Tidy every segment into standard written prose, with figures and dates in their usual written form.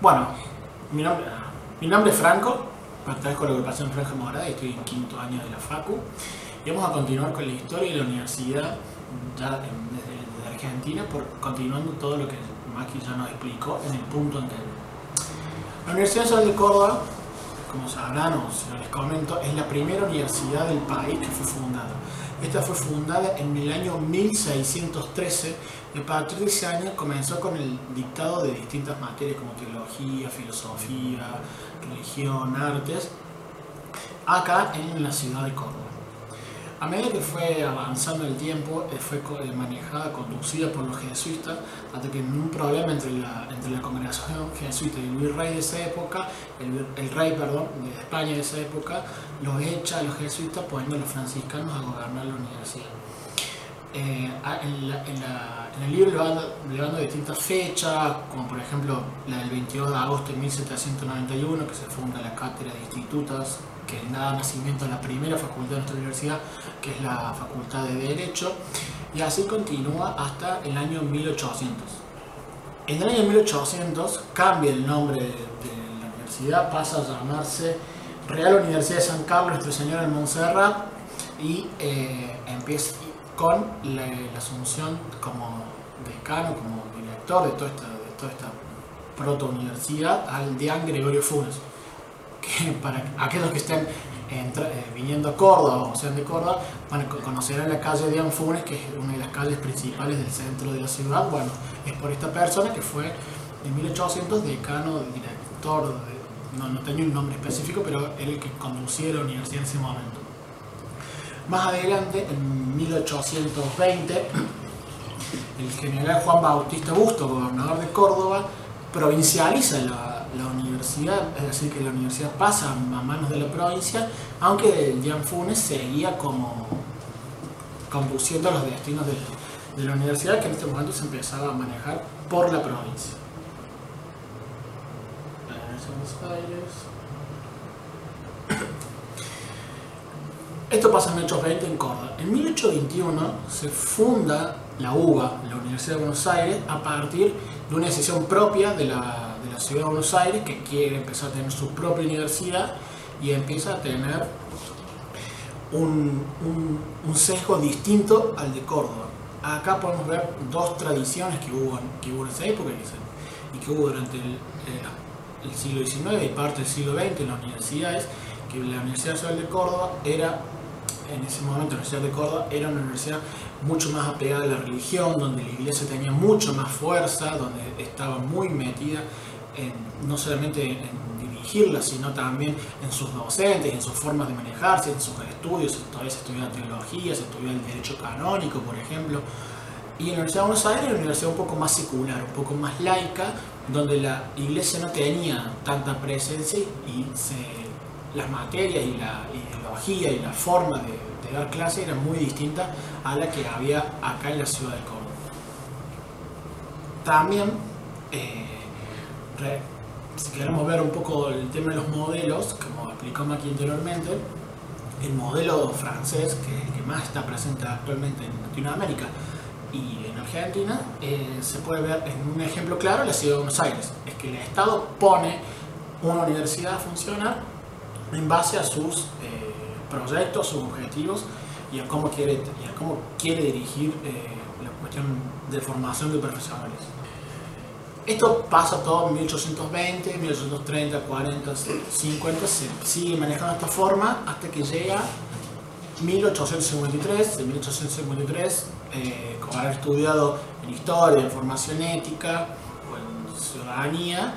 Bueno, mi nombre es Franco, pertenezco a la agrupación Franja Morada y estoy en quinto año de la Facu. Y vamos a continuar con la historia de la universidad desde Argentina, continuando todo lo que Maki ya nos explicó en el punto anterior. La Universidad Nacional de Córdoba, como sabrán o si no les comento, es la primera universidad del país que fue fundada. Esta fue fundada en el año 1613 y a partir de ese año comenzó con el dictado de distintas materias como teología, filosofía, religión, artes, acá en la ciudad de Córdoba. A medida que fue avanzando el tiempo, fue manejada, conducida por los jesuitas, hasta que en un problema entre la congregación jesuita y el virrey de esa época, el rey de España de esa época, los echa a los jesuitas poniendo a los franciscanos a gobernar la universidad. En el libro le van a distintas fechas, como por ejemplo la del 22 de agosto de 1791, que se funda la cátedra de institutos, que da nacimiento a la primera facultad de nuestra universidad, que es la Facultad de Derecho, y así continúa hasta el año 1800. En el año 1800 cambia el nombre de la universidad, pasa a llamarse Real Universidad de San Carlos Nuestra Señora de Montserrat, y empieza con la asunción como decano, como director de toda esta proto-universidad al deán Gregorio Funes, que para aquellos que estén viniendo a Córdoba o sean de Córdoba, conocerán la calle Deán Funes, que es una de las calles principales del centro de la ciudad. Bueno, es por esta persona que fue en 1800 decano, director, no tenía un nombre específico, pero era el que conducía la universidad en ese momento. Más adelante, en 1820, el general Juan Bautista Busto, gobernador de Córdoba, provincializa la universidad, es decir, que la universidad pasa a manos de la provincia, aunque el Deán Funes seguía como conduciendo los destinos de la universidad, que en este momento se empezaba a manejar por la provincia. Buenos Aires. Esto pasa en 1820 en Córdoba. En 1821 se funda la UBA, la Universidad de Buenos Aires, a partir de una decisión propia de la ciudad de Buenos Aires, que quiere empezar a tener su propia universidad y empieza a tener un sesgo distinto al de Córdoba. Acá podemos ver dos tradiciones que hubo en esa época y que hubo durante el siglo XIX y parte del siglo XX en las universidades, que la Universidad Nacional de Córdoba en ese momento la Universidad de Córdoba era una universidad mucho más apegada a la religión, donde la iglesia tenía mucho más fuerza, donde estaba muy metida no solamente en dirigirla, sino también en sus docentes, en sus formas de manejarse, en sus estudios. Todavía se estudia teología, se estudia el derecho canónico, por ejemplo. Y en la Universidad de Buenos Aires era una universidad un poco más secular, un poco más laica, donde la iglesia no tenía tanta presencia y las materias y la ideología y la forma de dar clase era muy distinta a la que había acá en la ciudad de Córdoba. También, si queremos ver un poco el tema de los modelos, como explicamos aquí anteriormente, el modelo francés, que más está presente actualmente en Latinoamérica y en Argentina, se puede ver en un ejemplo claro en la ciudad de Buenos Aires. Es que el Estado pone una universidad a funcionar en base a sus proyectos, sus objetivos y a cómo quiere dirigir la cuestión de formación de profesionales. Esto pasa todo en 1820, 1830, 40, 50, se sigue manejando de esta forma hasta que llega 1853. En 1853, como haber estudiado en historia, en formación ética o en ciudadanía,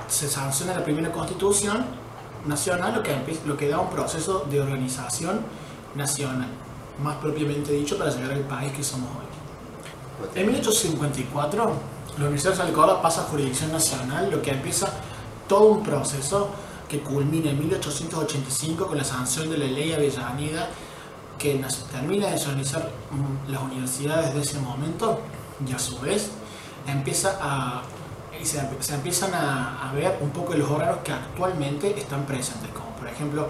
se sanciona la primera constitución nacional, lo que da un proceso de organización nacional, más propiamente dicho, para llegar al país que somos hoy. En 1854, la Universidad Nacional de Córdoba pasa a jurisdicción nacional, lo que empieza todo un proceso que culmina en 1885 con la sanción de la Ley Avellaneda, que termina de nacionalizar las universidades de ese momento, y a su vez se empiezan a ver un poco los órganos que actualmente están presentes, como por ejemplo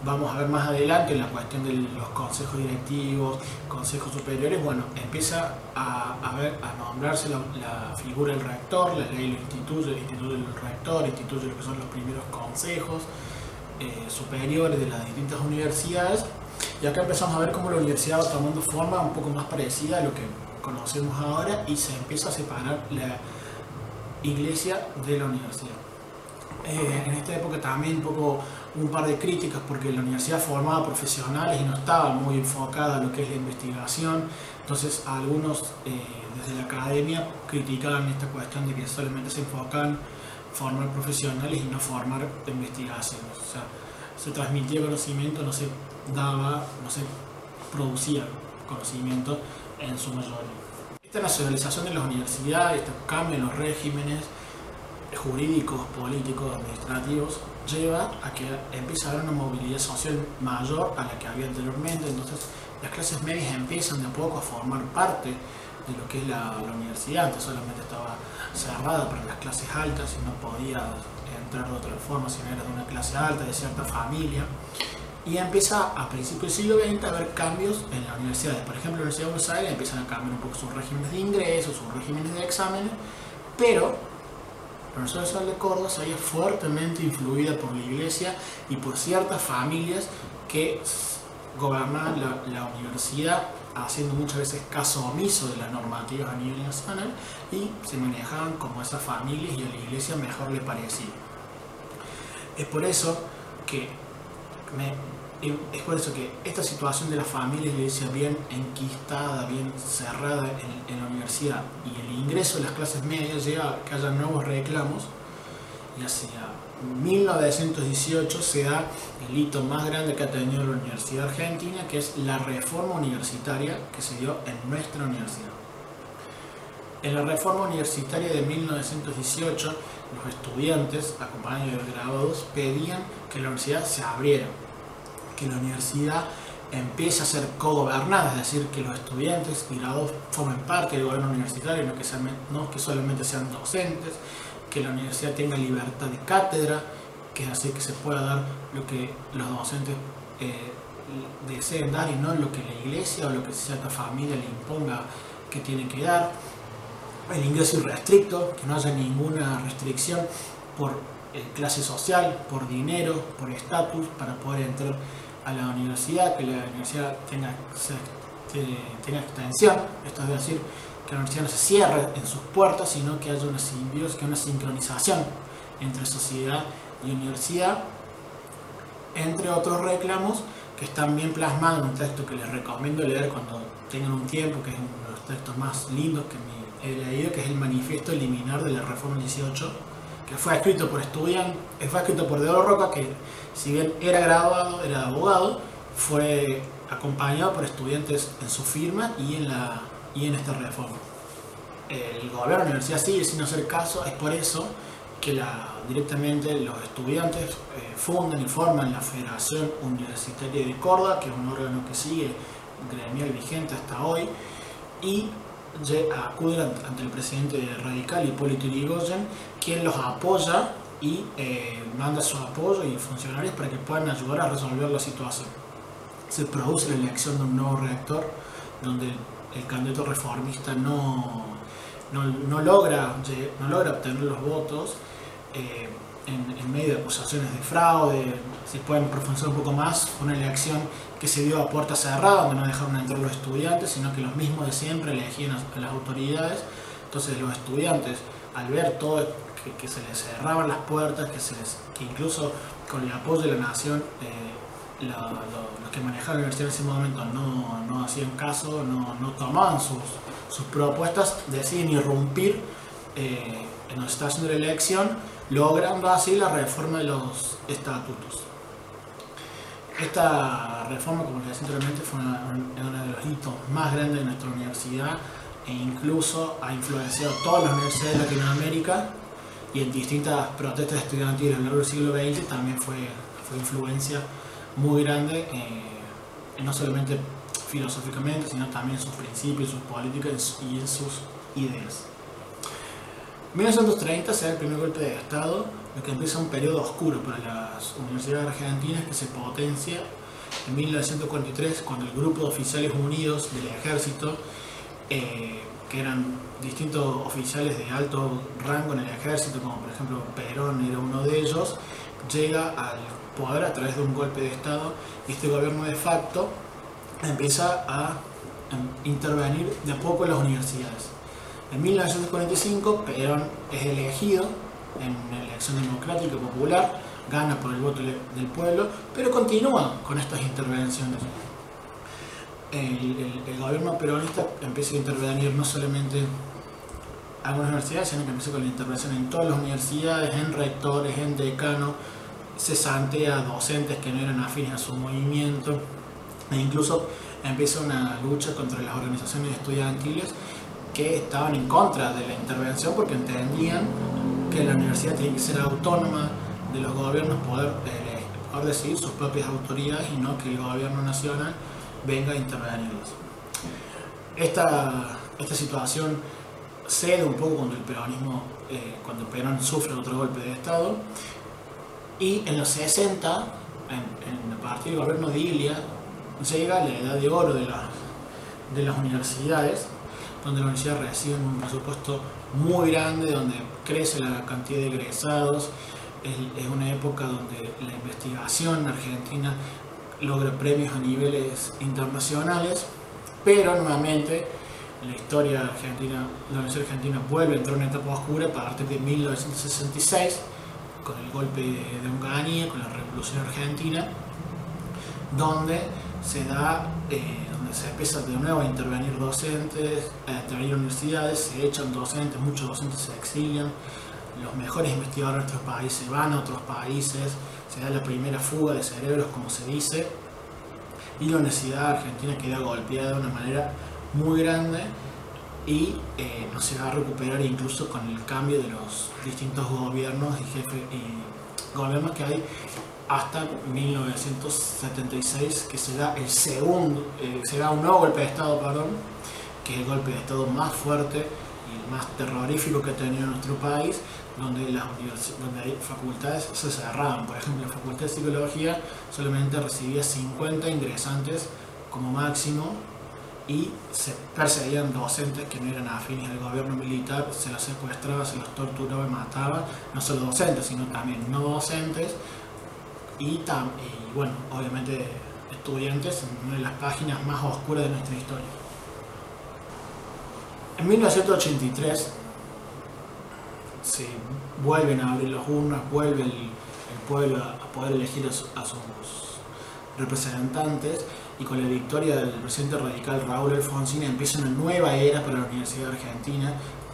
vamos a ver más adelante la cuestión de los consejos directivos, consejos superiores, bueno, empieza a nombrarse la figura del rector, la ley lo instituye, el instituto del rector, instituye lo que son los primeros consejos superiores de las distintas universidades, y acá empezamos a ver cómo la universidad va tomando forma un poco más parecida a lo que conocemos ahora, y se empieza a separar la iglesia de la universidad. En esta época también un par de críticas, porque la universidad formaba profesionales y no estaba muy enfocada a lo que es la investigación. Entonces algunos desde la academia criticaban esta cuestión de que solamente se enfocaban en formar profesionales y no formar investigaciones. O sea, se transmitía conocimiento, no se producía conocimiento en su mayoría. Esta nacionalización de las universidades, estos cambios en los regímenes jurídicos, políticos, administrativos, lleva a que empiece a haber una movilidad social mayor a la que había anteriormente. Entonces las clases medias empiezan de a poco a formar parte de lo que es la universidad. Antes solamente estaba cerrada para las clases altas y no podía entrar de otra forma si no eras de una clase alta, de cierta familia. Y empieza a principios del siglo XX a haber cambios en las universidades. Por ejemplo, en la Universidad de Buenos Aires empiezan a cambiar un poco sus regímenes de ingreso, sus regímenes de exámenes, pero la Universidad de Córdoba se veía fuertemente influida por la iglesia y por ciertas familias que gobernaban la universidad, haciendo muchas veces caso omiso de las normativas a nivel nacional, y se manejaban como esas familias y a la iglesia mejor le parecía. Es por eso que esta situación de la familia y la iglesia bien enquistada, bien cerrada en la universidad, y el ingreso de las clases medias lleva a que haya nuevos reclamos, y hacia 1918 se da el hito más grande que ha tenido la Universidad Argentina, que es la reforma universitaria que se dio en nuestra universidad. En la reforma universitaria de 1918, los estudiantes, acompañados de graduados, pedían que la universidad se abriera, que la universidad empiece a ser cogobernada, es decir, que los estudiantes y graduados formen parte del gobierno universitario, no que solamente sean docentes, que la universidad tenga libertad de cátedra, que es así que se pueda dar lo que los docentes deseen dar y no lo que la iglesia o lo que cierta familia le imponga que tiene que dar. El ingreso irrestricto, que no haya ninguna restricción por clase social, por dinero, por estatus, para poder entrar a la universidad, que la universidad tenga extensión, esto es decir, que la universidad no se cierre en sus puertas, sino que haya una simbiosis, una sincronización entre sociedad y universidad, entre otros reclamos que están bien plasmados en un texto que les recomiendo leer cuando tengan un tiempo, que es uno de los textos más lindos que me he leído, que es el Manifiesto Liminar de la Reforma 18, que fue escrito por Deodoro Roca, que si bien era graduado, era abogado, fue acompañado por estudiantes en su firma y en esta reforma. El gobierno de la universidad sigue sin hacer caso, es por eso que directamente los estudiantes fundan y forman la Federación Universitaria de Córdoba, que es un órgano que sigue gremial vigente hasta hoy, y acuden ante el presidente radical Hipólito Yrigoyen, quien los apoya y manda su apoyo y funcionarios para que puedan ayudar a resolver la situación. Se produce la elección de un nuevo rector, donde el candidato reformista no logra obtener los votos, en medio de acusaciones de fraude. Si pueden profundizar un poco más, fue una elección que se dio a puerta cerrada, donde no dejaron entrar los estudiantes, sino que los mismos de siempre elegían a las autoridades. Entonces los estudiantes, al ver todo que se les cerraban las puertas, que incluso con el apoyo de la nación, los que manejaban la universidad en ese momento no hacían caso, no tomaban sus propuestas, deciden irrumpir en donde está haciendo la elección, logrando así la reforma de los estatutos. Esta reforma, como les decía anteriormente, fue uno de los hitos más grandes de nuestra universidad, e incluso ha influenciado todas las universidades de Latinoamérica, y en distintas protestas estudiantiles a lo largo del siglo XX también fue influencia muy grande, no solamente filosóficamente, sino también en sus principios, sus políticas y en sus ideas. En 1930 se da el primer golpe de Estado, lo que empieza un periodo oscuro para las universidades argentinas, que se potencia en 1943 cuando el grupo de oficiales unidos del ejército, que eran distintos oficiales de alto rango en el ejército, como por ejemplo Perón era uno de ellos, llega al poder a través de un golpe de Estado, y este gobierno de facto empieza a intervenir de a poco en las universidades. En 1945 Perón es elegido en la elección democrática popular, gana por el voto del pueblo, pero continúa con estas intervenciones. El gobierno peronista empieza a intervenir no solamente en algunas universidades, sino que empieza con la intervención en todas las universidades, en rectores, en decanos, cesantea a docentes que no eran afines a su movimiento, e incluso empieza una lucha contra las organizaciones estudiantiles que estaban en contra de la intervención porque entendían que la universidad tiene que ser autónoma de los gobiernos, poder decidir sus propias autoridades y no que el gobierno nacional venga a intervenirlos. Esta situación cede un poco cuando el peronismo, cuando Perón sufre otro golpe de Estado, y en los 60, a partir del gobierno de Ilia, llega la edad de oro de las universidades, donde la universidad recibe un presupuesto muy grande, donde crece la cantidad de egresados. Es una época donde la investigación argentina logra premios a niveles internacionales, pero nuevamente la historia argentina, la Universidad Argentina vuelve a entrar en una etapa oscura a partir de 1966, con el golpe de Onganía, con la Revolución Argentina, donde se empieza de nuevo a intervenir docentes, a intervenir universidades, se echan docentes, muchos docentes se exilian, los mejores investigadores de nuestros países van a otros países, se da la primera fuga de cerebros, como se dice, y la Universidad Argentina queda golpeada de una manera muy grande y no se va a recuperar incluso con el cambio de los distintos gobiernos y gobiernos que hay hasta 1976, que se da un nuevo golpe de Estado, que es el golpe de Estado más fuerte y el más terrorífico que ha tenido nuestro país, donde hay facultades se cerraban. Por ejemplo, la Facultad de Psicología solamente recibía 50 ingresantes como máximo, y se perseguían docentes que no eran afines al gobierno militar, se los secuestraba, se los torturaba y mataba, no solo docentes, sino también no docentes, y bueno, obviamente estudiantes, en una de las páginas más oscuras de nuestra historia. En 1983 se vuelven a abrir las urnas, vuelve el pueblo a poder elegir a sus representantes, y con la victoria del presidente radical Raúl Alfonsín empieza una nueva era para la Universidad Argentina.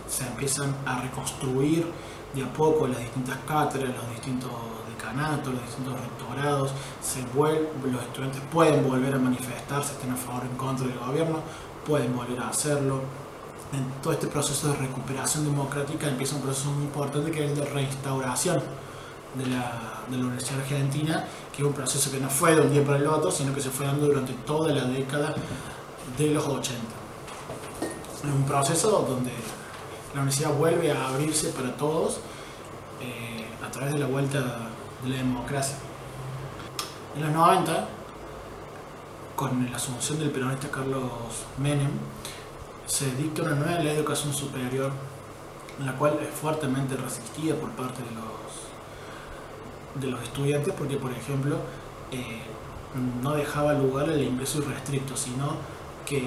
Se empiezan a reconstruir de a poco las distintas cátedras, los distintos decanatos, los distintos rectorados. Los estudiantes pueden volver a manifestarse, estén a favor o en contra del gobierno, pueden volver a hacerlo. En todo este proceso de recuperación democrática empieza un proceso muy importante, que es el de reinstauración de la Universidad Argentina, que es un proceso que no fue de un día para el otro, sino que se fue dando durante toda la década de los 80. Es un proceso donde la universidad vuelve a abrirse para todos a través de la vuelta de la democracia. En los 90, con la asunción del peronista Carlos Menem, se dicta una nueva ley de educación superior, en la cual es fuertemente resistida por parte de los estudiantes, porque, por ejemplo, no dejaba lugar al ingreso irrestricto, sino que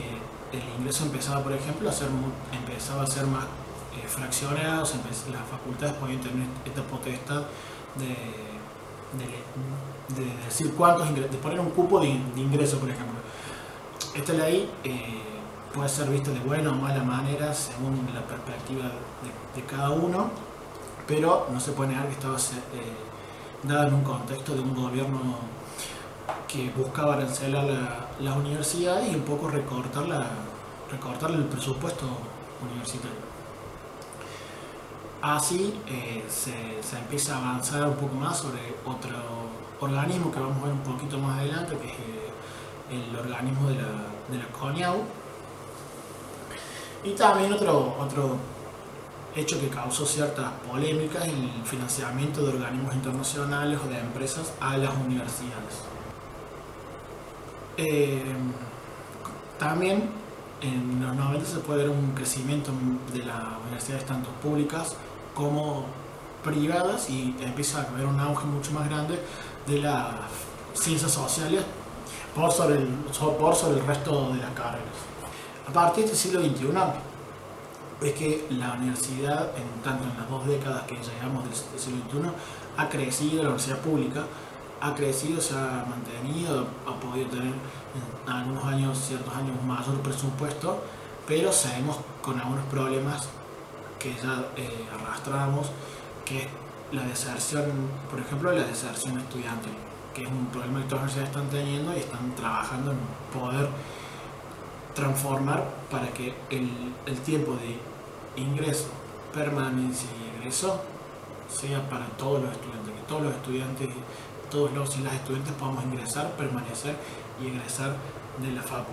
el ingreso empezaba, por ejemplo, a ser más fraccionado. Las facultades podían tener esta potestad de decir cuántos ingresos, de poner un cupo de ingreso, por ejemplo. Esta ley puede ser vista de buena o mala manera según la perspectiva de cada uno, pero no se puede negar que estaba dada en un contexto de un gobierno que buscaba arancelar las universidades y un poco recortarle el presupuesto universitario. Así se empieza a avanzar un poco más sobre otro organismo que vamos a ver un poquito más adelante, que es el organismo de la CONIAU. Y también otro hecho que causó ciertas polémicas en el financiamiento de organismos internacionales o de empresas a las universidades. También en los 90 se puede ver un crecimiento de las universidades tanto públicas como privadas, y empieza a haber un auge mucho más grande de las ciencias sociales por sobre el resto de las carreras. A partir del siglo XXI es que la universidad, tanto en las 2 décadas que llegamos del siglo XXI, ha crecido, la universidad pública ha crecido, se ha mantenido, ha podido tener en algunos años, ciertos años, mayor presupuesto, pero seguimos con algunos problemas que ya arrastramos, que es la deserción, por ejemplo, la deserción estudiantil, que es un problema que todas las universidades están teniendo y están trabajando en poder transformar para que el tiempo de ingreso, permanencia y egreso sea para todos los estudiantes, que todos los estudiantes, todos los y las estudiantes podamos ingresar, permanecer y egresar de la facu.